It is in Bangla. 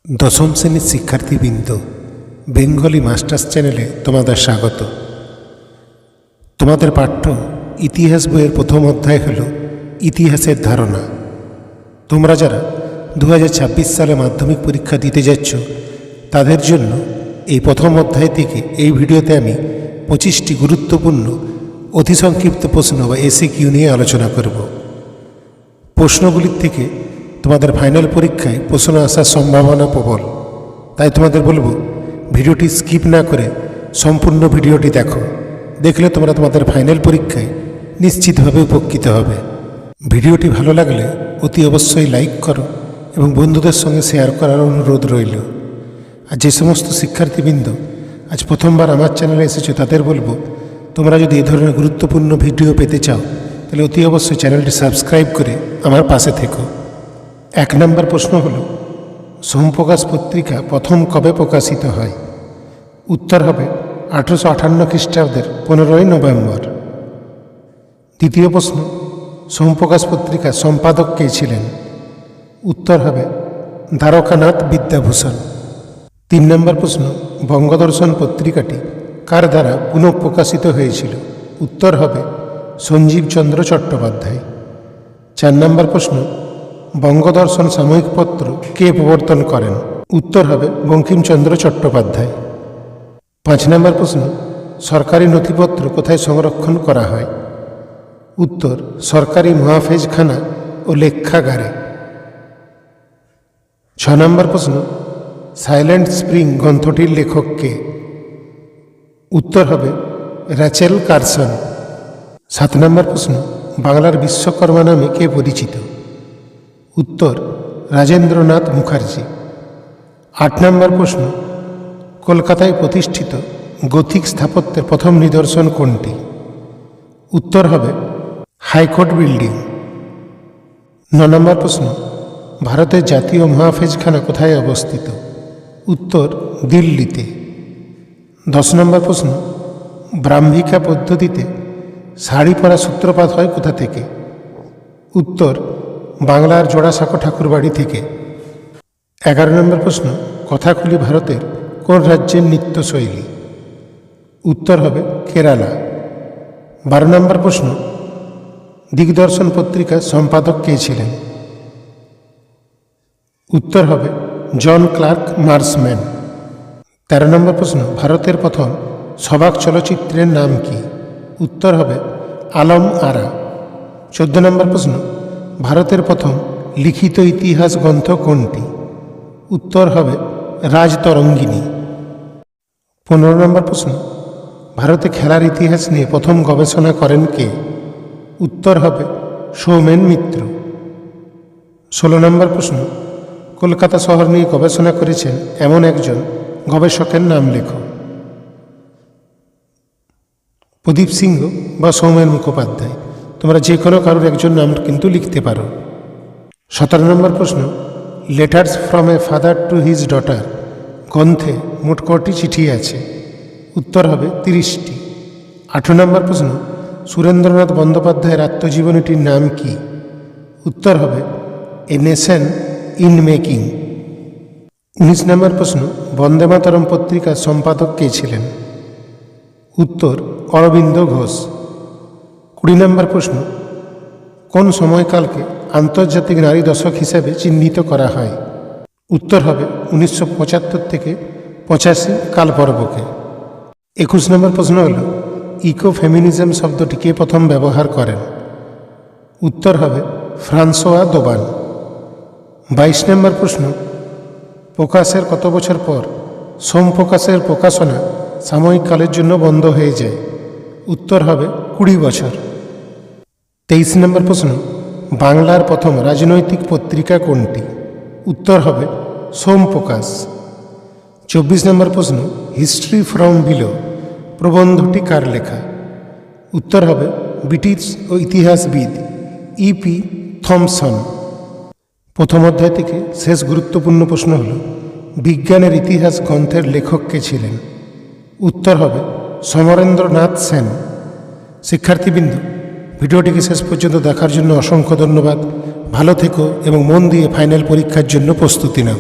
দশম শ্রেণীর শিক্ষার্থীবৃন্দ, বেঙ্গলি মাস্টার্স চ্যানেলে তোমাদের স্বাগত। তোমাদের পাঠ্য ইতিহাস বইয়ের প্রথম অধ্যায় হল ইতিহাসের ধারণা। তোমরা যারা 2026 সালে মাধ্যমিক পরীক্ষা দিতে যাচ্ছ তাদের জন্য এই প্রথম অধ্যায় থেকে এই ভিডিওতে আমি 25টি গুরুত্বপূর্ণ অতিসংক্ষিপ্ত প্রশ্ন বা এসিকিউ নিয়ে আলোচনা করব। প্রশ্নগুলির থেকে তোমাদের ফাইনাল পরীক্ষায় প্রশ্ন আসার সম্ভাবনা প্রবল, তাই তোমাদের বলবো ভিডিওটি স্কিপ না করে সম্পূর্ণ ভিডিওটি দেখো। দেখলে তোমরা তোমাদের ফাইনাল পরীক্ষায় নিশ্চিতভাবে উপকৃত হবে। ভিডিওটি ভালো লাগলে অতি অবশ্যই লাইক করো এবং বন্ধুদের সঙ্গে শেয়ার করার অনুরোধ রইল। আর যে সমস্ত শিক্ষার্থীবৃন্দ আজ প্রথমবার আমার চ্যানেলে এসেছো তাদের বলবো, তোমরা যদি এই ধরনের গুরুত্বপূর্ণ ভিডিও পেতে চাও তাহলে অতি অবশ্যই চ্যানেলটি সাবস্ক্রাইব করে আমার পাশে থেকো। 1 নম্বর প্রশ্ন হল, সোমপ্রকাশ পত্রিকা প্রথম কবে প্রকাশিত হয়? উত্তর হবে 1858 খ্রিস্টাব্দের 15ই নভেম্বর। দ্বিতীয় প্রশ্ন, সোমপ্রকাশ পত্রিকার সম্পাদক কে ছিলেন? উত্তর হবে দ্বারকানাথ বিদ্যাভূষণ। 3 নম্বর প্রশ্ন, বঙ্গদর্শন পত্রিকাটি কার দ্বারা পুনঃপ্রকাশিত হয়েছিল? উত্তর হবে সঞ্জীবচন্দ্র চট্টোপাধ্যায়। 4 নম্বর প্রশ্ন, বঙ্গদর্শন সাময়িক পত্র কে প্রবর্তন করেন? উত্তর হবে বঙ্কিমচন্দ্র চট্টোপাধ্যায়। 5 নম্বর প্রশ্ন, সরকারি নথিপত্র কোথায় সংরক্ষণ করা হয়? উত্তর সরকারি মহাফেজখানা ও লেখাগারে। 6 নম্বর প্রশ্ন, সাইলেন্ট স্প্রিং গ্রন্থটির লেখক কে? উত্তর হবে র্যাচেল কারসন। 7 নম্বর প্রশ্ন, বাংলার বিশ্বকর্মা নামে কে পরিচিত? উত্তর রাজেন্দ্রনাথ মুখার্জি। 8 নম্বর প্রশ্ন, কলকাতায় প্রতিষ্ঠিত গথিক স্থাপত্যের প্রথম নিদর্শন কোনটি? উত্তর হবে হাইকোর্ট বিল্ডিং। 9 নম্বর প্রশ্ন, ভারতের জাতীয় মহাফেজখানা কোথায় অবস্থিত? উত্তর দিল্লিতে। 10 নম্বর প্রশ্ন, ব্রাহ্মিকা পদ্ধতিতে শাড়ি পরা সূত্রপাত হয় কোথা থেকে? উত্তর বাংলার জোড়াসাঁকো ঠাকুরবাড়ি থেকে। 11 নম্বর প্রশ্ন, কথাকলি ভারতের কোন রাজ্যের নৃত্যশৈলী? উত্তর হবে কেরালা। 12 নম্বর প্রশ্ন, দিগদর্শন পত্রিকার সম্পাদক কে ছিলেন? উত্তর হবে জন ক্লার্ক মার্সম্যান। 13 নম্বর প্রশ্ন, ভারতের প্রথম সবাক চলচ্চিত্রের নাম কি? উত্তর হবে আলম আরা। 14 নম্বর প্রশ্ন, ভারতের প্রথম লিখিত ইতিহাস গ্রন্থ কোনটি? উত্তর হবে রাজতরঙ্গিনী। 15 নম্বর প্রশ্ন, ভারতে খেলার ইতিহাস নিয়ে প্রথম গবেষণা করেন কে? উত্তর হবে সৌমেন মিত্র। 16 নম্বর প্রশ্ন, কলকাতা শহর নিয়ে গবেষণা করেছেন এমন একজন গবেষকের নাম লেখো। প্রদীপ সিংহ বা সৌমেন মুখোপাধ্যায়। তোমরা যে কোনো কারোর একজন নাম কিন্তু লিখতে পারো। 17 নম্বর প্রশ্ন, letters from a father to his daughter গ্রন্থে মোট কটি চিঠি আছে? উত্তর হবে 30টি। 18 নম্বর প্রশ্ন, সুরেন্দ্রনাথ বন্দ্যোপাধ্যায়ের আত্মজীবনীটির নাম কি? উত্তর হবে এ নেশন ইন মেকিং। 19 নম্বর প্রশ্ন, বন্দে মাতরম পত্রিকার সম্পাদক কে ছিলেন? উত্তর অরবিন্দ ঘোষ। 20 নম্বর প্রশ্ন, কোন সময়কালকে আন্তর্জাতিক নারী দশক হিসেবে চিহ্নিত করা হয়? উত্তর হবে 1975 থেকে 85 কালপর্বকে। 21 নম্বর প্রশ্ন হল, ইকো ফেমিনিজম শব্দটি কে প্রথম ব্যবহার করেন? উত্তর হবে ফ্রান্সোয়া দোবান। 22 নম্বর প্রশ্ন, প্রকাশের কত বছর পর সোমপ্রকাশের প্রকাশনা সাময়িক কালের জন্য বন্ধ হয়ে যায়? উত্তর হবে 20 বছর। 23 নম্বর প্রশ্ন, বাংলার প্রথম রাজনৈতিক পত্রিকা কোনটি? উত্তর হবে সোমপ্রকাশ। 24 নম্বর প্রশ্ন, হিস্ট্রি ফ্রম বিলো প্রবন্ধটি কার লেখা? উত্তর হবে ব্রিটিশ ও ইতিহাসবিদ ইপি থমসন। প্রথম অধ্যায় থেকে শেষ গুরুত্বপূর্ণ প্রশ্ন হল, বিজ্ঞানের ইতিহাস গ্রন্থের লেখক কে ছিলেন? উত্তর হবে সমরেন্দ্রনাথ সেন। শিক্ষার্থীবৃন্দ, ভিডিওটিকে শেষ পর্যন্ত দেখার জন্য অসংখ্য ধন্যবাদ। ভালো থেকো এবং মন দিয়ে ফাইনাল পরীক্ষার জন্য প্রস্তুতি নাও।